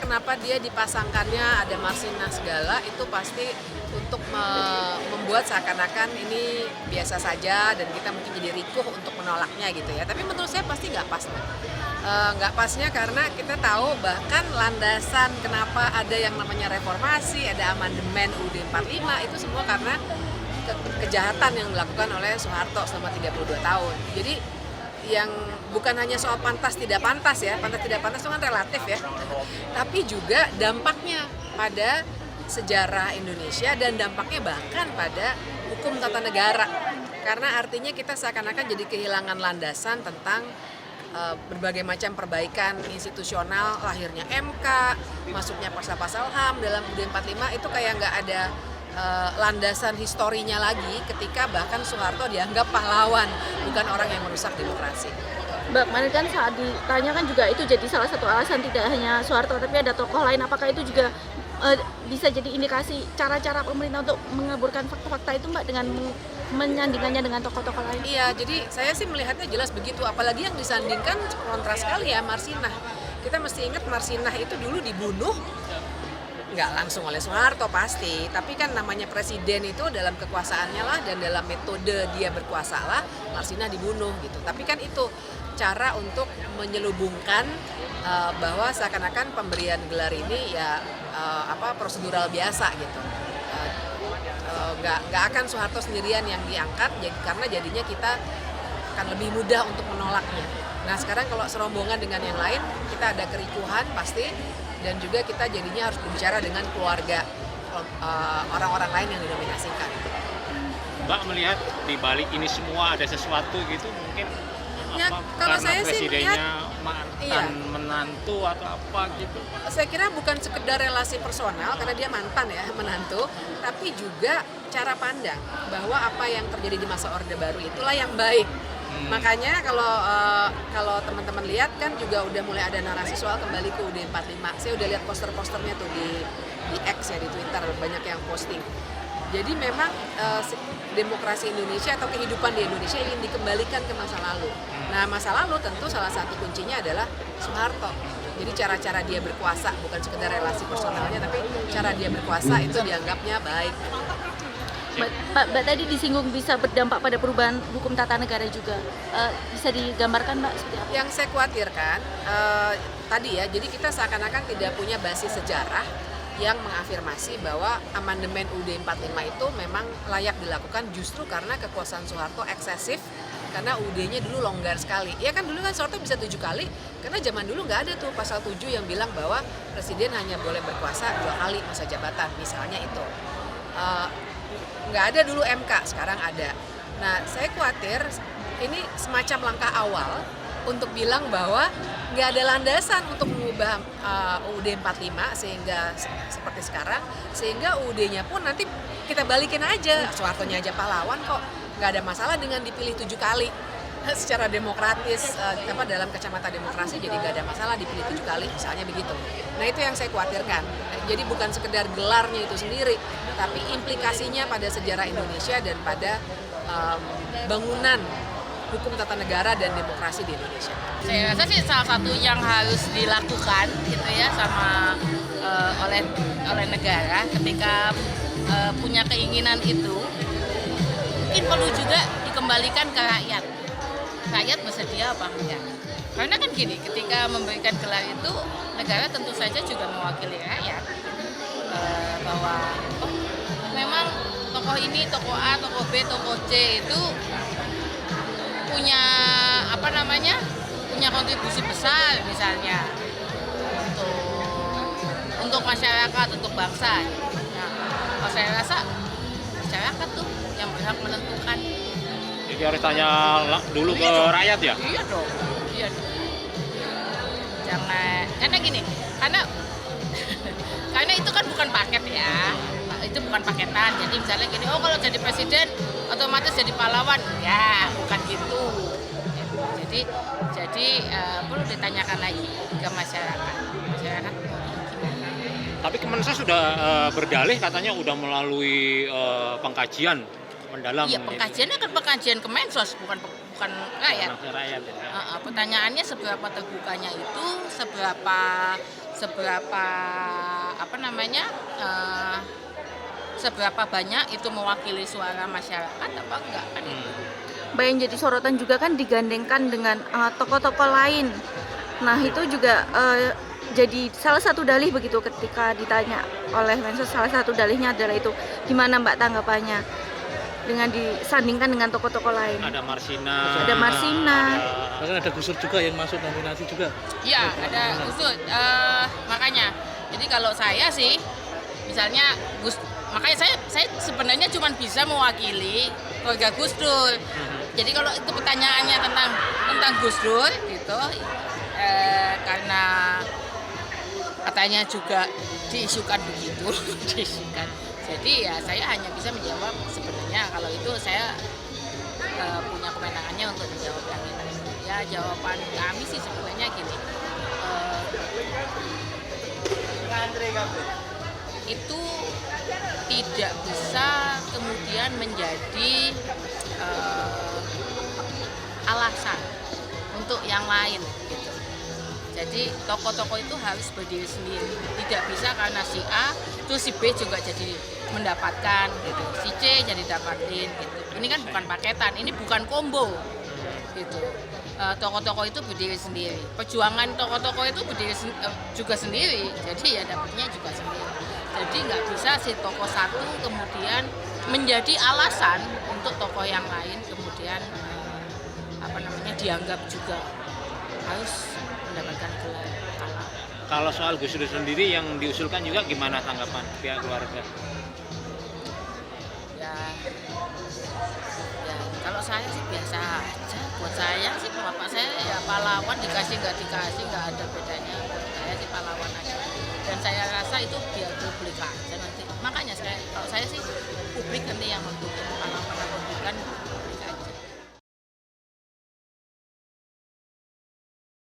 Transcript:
kenapa dia dipasangkannya ada Marsina segala, itu pasti untuk membuat seakan-akan ini biasa saja dan kita mungkin jadi rikuh untuk menolaknya gitu ya. Tapi menurut saya pasti nggak pas. Nggak pasnya karena kita tahu bahkan landasan kenapa ada yang namanya reformasi, ada amandemen UUD 45 itu semua karena kejahatan yang dilakukan oleh Soeharto selama 32 tahun. Jadi yang bukan hanya soal pantas tidak pantas ya, pantas tidak pantas itu kan relatif ya, tapi juga dampaknya pada sejarah Indonesia dan dampaknya bahkan pada hukum tata negara. Karena artinya kita seakan-akan jadi kehilangan landasan tentang berbagai macam perbaikan institusional, lahirnya MK, masuknya pasal-pasal HAM dalam UUD 45 itu kayak nggak ada landasan historinya lagi ketika bahkan Soeharto dianggap pahlawan, bukan orang yang merusak demokrasi. Mbak, kemarin kan saat ditanya kan juga itu jadi salah satu alasan tidak hanya Soeharto tapi ada tokoh lain. Apakah itu juga bisa jadi indikasi cara-cara pemerintah untuk mengaburkan fakta-fakta itu, Mbak, dengan menyandingkannya dengan tokoh-tokoh lain? Iya, jadi saya sih melihatnya jelas begitu. Apalagi yang disandingkan kontras sekali ya, Marsinah. Kita mesti ingat Marsinah itu dulu dibunuh nggak langsung oleh Soeharto pasti, tapi kan namanya presiden itu dalam kekuasaannya lah dan dalam metode dia berkuasa lah Marsinah dibunuh gitu. Tapi kan itu cara untuk menyelubungkan bahwa seakan-akan pemberian gelar ini ya prosedural biasa gitu. Nggak akan Soeharto sendirian yang diangkat, karena jadinya kita akan lebih mudah untuk menolaknya. Nah sekarang kalau serombongan dengan yang lain, kita ada kerikuhan pasti, dan juga kita jadinya harus berbicara dengan keluarga orang-orang lain yang dinominasikan. Mbak melihat di balik ini semua ada sesuatu gitu mungkin Ya, kalau karena saya sih presidennya iya, menantu atau apa gitu. saya kira bukan sekedar relasi personal karena dia mantan ya menantu, tapi juga cara pandang bahwa apa yang terjadi di masa Orde Baru itulah yang baik. Makanya kalau teman-teman lihat kan juga udah mulai ada narasi soal kembali ke UUD 45. Saya udah lihat poster-posternya tuh di X ya, di Twitter banyak yang posting. Jadi memang demokrasi Indonesia atau kehidupan di Indonesia ingin dikembalikan ke masa lalu. Nah masa lalu tentu salah satu kuncinya adalah Soeharto. Jadi cara-cara dia berkuasa bukan sekedar relasi personalnya, tapi cara dia berkuasa itu dianggapnya baik. Mbak tadi disinggung bisa berdampak pada perubahan hukum tata negara juga. Bisa digambarkan, Mbak, seperti apa? Yang saya khawatirkan tadi ya, jadi kita seakan-akan tidak punya basis sejarah yang mengafirmasi bahwa amandemen UUD 45 itu memang layak dilakukan justru karena kekuasaan Soeharto eksesif, karena UUD-nya dulu longgar sekali. Ya kan dulu kan Soeharto bisa 7 kali, karena zaman dulu nggak ada tuh pasal 7 yang bilang bahwa presiden hanya boleh berkuasa 2 kali masa jabatan, misalnya itu. Nggak ada dulu MK, sekarang ada. Nah saya khawatir ini semacam langkah awal untuk bilang bahwa nggak ada landasan untuk mengubah UUD 45 sehingga seperti sekarang, sehingga UUD-nya pun nanti kita balikin aja, Soehartonya aja pahlawan kok, nggak ada masalah dengan dipilih 7 kali secara demokratis, dalam kacamata demokrasi, jadi nggak ada masalah dipilih 7 kali misalnya begitu. Nah itu yang saya khawatirkan, jadi bukan sekedar gelarnya itu sendiri, tapi implikasinya pada sejarah Indonesia dan pada bangunan hukum tata negara dan demokrasi di Indonesia. Saya rasa sih salah satu yang harus dilakukan gitu ya oleh negara ketika punya keinginan itu, mungkin perlu juga dikembalikan ke rakyat. Rakyat bersedia apa enggak? Karena kan gini, ketika memberikan gelar itu negara tentu saja juga mewakili rakyat, bahwa memang tokoh ini, tokoh A, tokoh B, tokoh C itu punya punya kontribusi besar misalnya untuk masyarakat, untuk bangsa. Nah, kalau saya rasa masyarakat tuh yang berhak menentukan. Jadi harus tanya dulu ke rakyat ya? Iya dong. Jangan, karena gini, karena itu kan bukan paket ya, itu bukan paketan. Jadi misalnya gini, oh kalau jadi presiden otomatis jadi pahlawan, ya bukan gitu. Jadi perlu ditanyakan lagi ke masyarakat gimana. Tapi Kemensos sudah berdalih katanya udah melalui pengkajian mendalam. Iya, pengkajiannya kan pengkajian Kemensos, bukan rakyat. Rakyat ya. Pertanyaannya seberapa terbukanya itu, seberapa seberapa seberapa banyak itu mewakili suara masyarakat apa enggak kan itu. Mbak, yang jadi sorotan juga kan digandengkan dengan tokoh-tokoh lain. Nah itu juga jadi salah satu dalih begitu ketika ditanya oleh Mensos, salah satu dalihnya adalah itu. Gimana Mbak tanggapannya dengan disandingkan dengan tokoh-tokoh lain? Ada Marsina. Ada Marsina. Bahkan ada Gus Dur juga yang masuk nominasi juga. Iya, ada Gus Dur. Makanya, jadi kalau saya sih, misalnya makanya saya sebenarnya cuma bisa mewakili keluarga Gus Dur. Jadi kalau itu pertanyaannya tentang Gus Dur gitu, karena katanya juga diisukan begitu, diisukan. Jadi ya saya hanya bisa menjawab sebenarnya kalau itu saya punya kewenangannya untuk menjawab yang itu. Ya jawaban kami sih sebenarnya gini, itu tidak bisa kemudian menjadi alasan untuk yang lain gitu. Jadi tokoh-tokoh itu harus berdiri sendiri, tidak bisa karena si A terus si B juga jadi mendapatkan gitu, si C jadi dapatin gitu. Ini kan bukan paketan, ini bukan combo gitu. Tokoh-tokoh itu berdiri sendiri, perjuangan tokoh-tokoh itu berdiri juga sendiri, jadi ya dapatnya juga sendiri. Jadi nggak bisa si tokoh satu kemudian menjadi alasan untuk tokoh yang lain kemudian dianggap juga harus mendapatkan gelar kalah. Kalau soal Gus Dur sendiri yang diusulkan juga gimana tanggapan pihak keluarga? Ya kalau saya sih biasa aja. Buat saya sih bapak saya ya pahlawan, dikasih nggak ada bedanya. Buat saya sih pahlawan aja. Dan saya rasa itu biar publik aja nanti. Makanya kalau saya sih publik nanti yang menentukan pahlawan atau bukan.